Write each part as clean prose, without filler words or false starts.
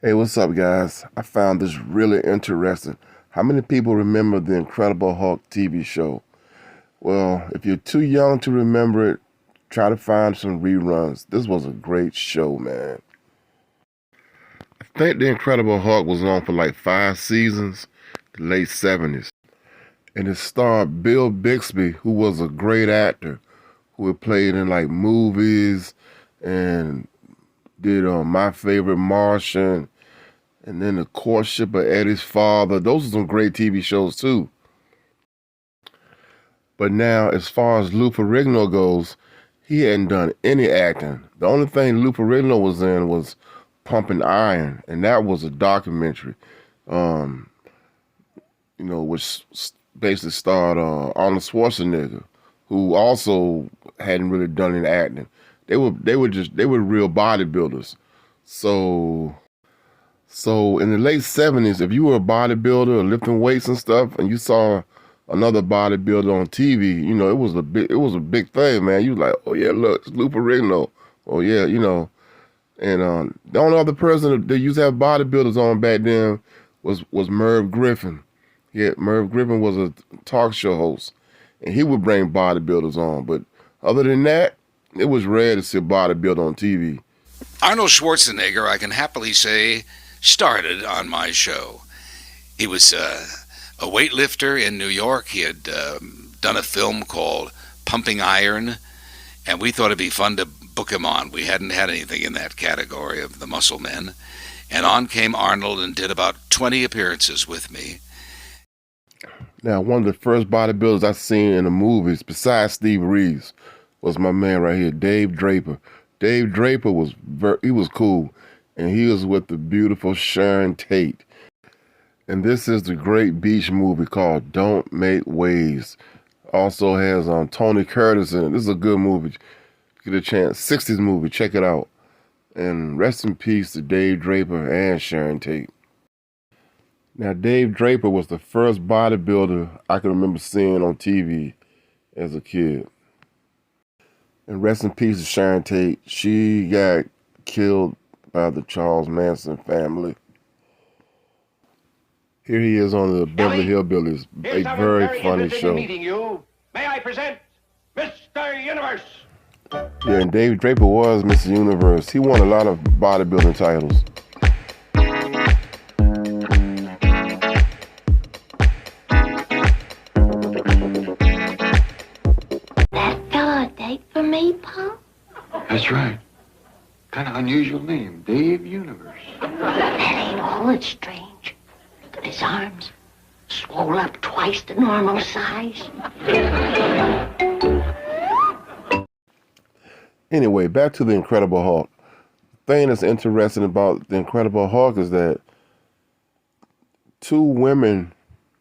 Hey, what's up, guys? I found this really interesting. How many people remember the Incredible Hulk TV show? Well, if you're too young to remember it, try to find some reruns. This was a great show, man. I think the Incredible Hulk was on for like 5 seasons, the late 70s. And it starred Bill Bixby, who was a great actor, who had played in like movies and did My Favorite Martian, and then The Courtship of Eddie's Father. Those are some great TV shows too. But now, as far as Lou Ferrigno goes, he hadn't done any acting. The only thing Lou Ferrigno was in was Pumping Iron, and that was a documentary, um, which basically starred Arnold Schwarzenegger, who also hadn't really done any acting. They were real bodybuilders. So in the late 70s, if you were a bodybuilder lifting weights and stuff, and you saw another bodybuilder on TV, it was a big thing, man. You was like, oh yeah, look, it's Lou Ferrigno. Oh yeah, And the only other person that used to have bodybuilders on back then was Merv Griffin. Yeah, Merv Griffin was a talk show host, and he would bring bodybuilders on. But other than that, it was rare to see a bodybuilder on TV. Arnold Schwarzenegger, I can happily say, started on my show. He was a weightlifter in New York. He had done a film called Pumping Iron, and we thought it'd be fun to book him on. We hadn't had anything in that category of the muscle men. And on came Arnold and did about 20 appearances with me. Now, one of the first bodybuilders I seen in the movies, besides Steve Reeves, was my man right here, Dave Draper. Dave Draper he was cool, and he was with the beautiful Sharon Tate. And this is the great beach movie called Don't Make Waves. Also has Tony Curtis in it. This is a good movie. Get a chance. 60s movie. Check it out. And rest in peace to Dave Draper and Sharon Tate. Now, Dave Draper was the first bodybuilder I can remember seeing on TV as a kid. And rest in peace to Sharon Tate. She got killed by the Charles Manson family. Here he is on the Beverly Hillbillies, a very funny show. Meeting you. May I present Mr. Universe? Yeah, and Dave Draper was Mr. Universe. He won a lot of bodybuilding titles. That fella a date for me, Pa? That's right. Kind of unusual name, Dave Universe. That ain't all that's strange. Look at his arms. Swole up twice the normal size. Anyway, back to the Incredible Hulk. The thing that's interesting about the Incredible Hulk is that 2 women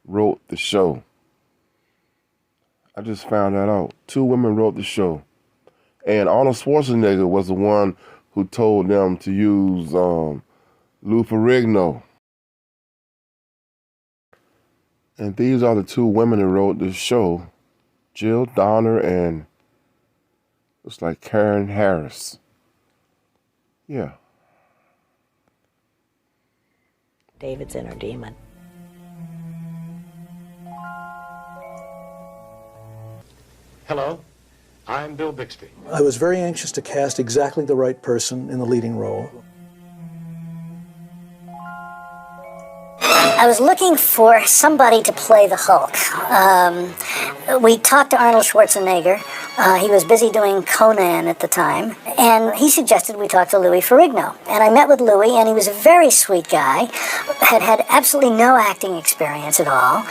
wrote the show. I just found that out. 2 women wrote the show. And Arnold Schwarzenegger was the one who told them to use Lou Ferrigno. And these are the 2 women who wrote the show. Jill Donner and it's like Karen Harris. Yeah. David's inner demon. Hello, I'm Bill Bixby. I was very anxious to cast exactly the right person in the leading role. I was looking for somebody to play the Hulk. We talked to Arnold Schwarzenegger. He was busy doing Conan at the time, and he suggested we talk to Louis Ferrigno. And I met with Louis, and he was a very sweet guy, had absolutely no acting experience at all.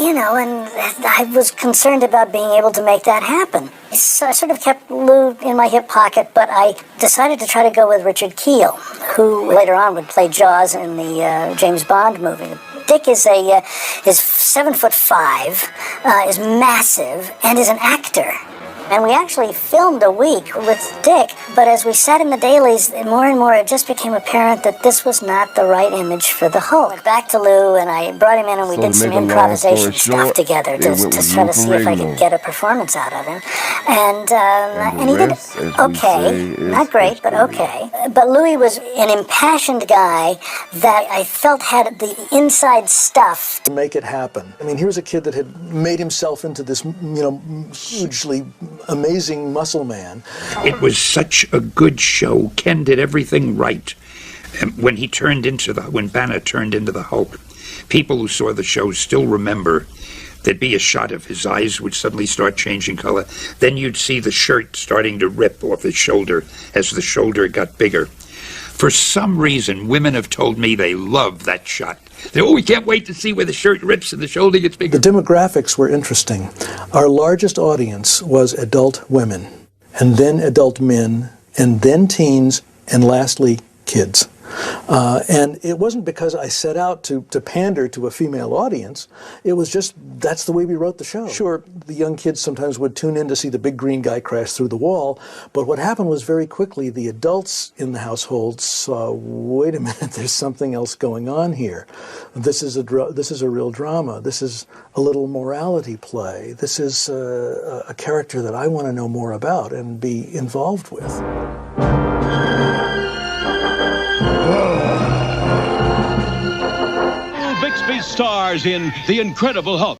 And I was concerned about being able to make that happen. So I sort of kept Lou in my hip pocket, but I decided to try to go with Richard Kiel, who later on would play Jaws in the James Bond movie. Dick is 7'5", is massive, and is an actor. And we actually filmed a week with Dick, but as we sat in the dailies, more and more it just became apparent that this was not the right image for the Hulk. Went back to Lou, and I brought him in, and we did some improvisation stuff together to try to see if I could get a performance out of him. And he did okay, not great, but okay. But Louis was an impassioned guy that I felt had the inside stuff to make it happen. I mean, here's a kid that had made himself into this, hugely amazing muscle man. It was such a good show. Ken did everything right. And when Banner turned into the Hulk, people who saw the show still remember there'd be a shot of his eyes would suddenly start changing color. Then you'd see the shirt starting to rip off his shoulder as the shoulder got bigger. For some reason, women have told me they love that shot. We can't wait to see where the shirt rips and the shoulder gets bigger. The demographics were interesting. Our largest audience was adult women, and then adult men, and then teens, and lastly, kids. And it wasn't because I set out to pander to a female audience. It was just, that's the way we wrote the show. Sure, the young kids sometimes would tune in to see the big green guy crash through the wall, but what happened was very quickly the adults in the household saw, wait a minute, there's something else going on here. This is a real drama. This is a little morality play. This is a character that I want to know more about and be involved with. Bixby stars in The Incredible Hulk.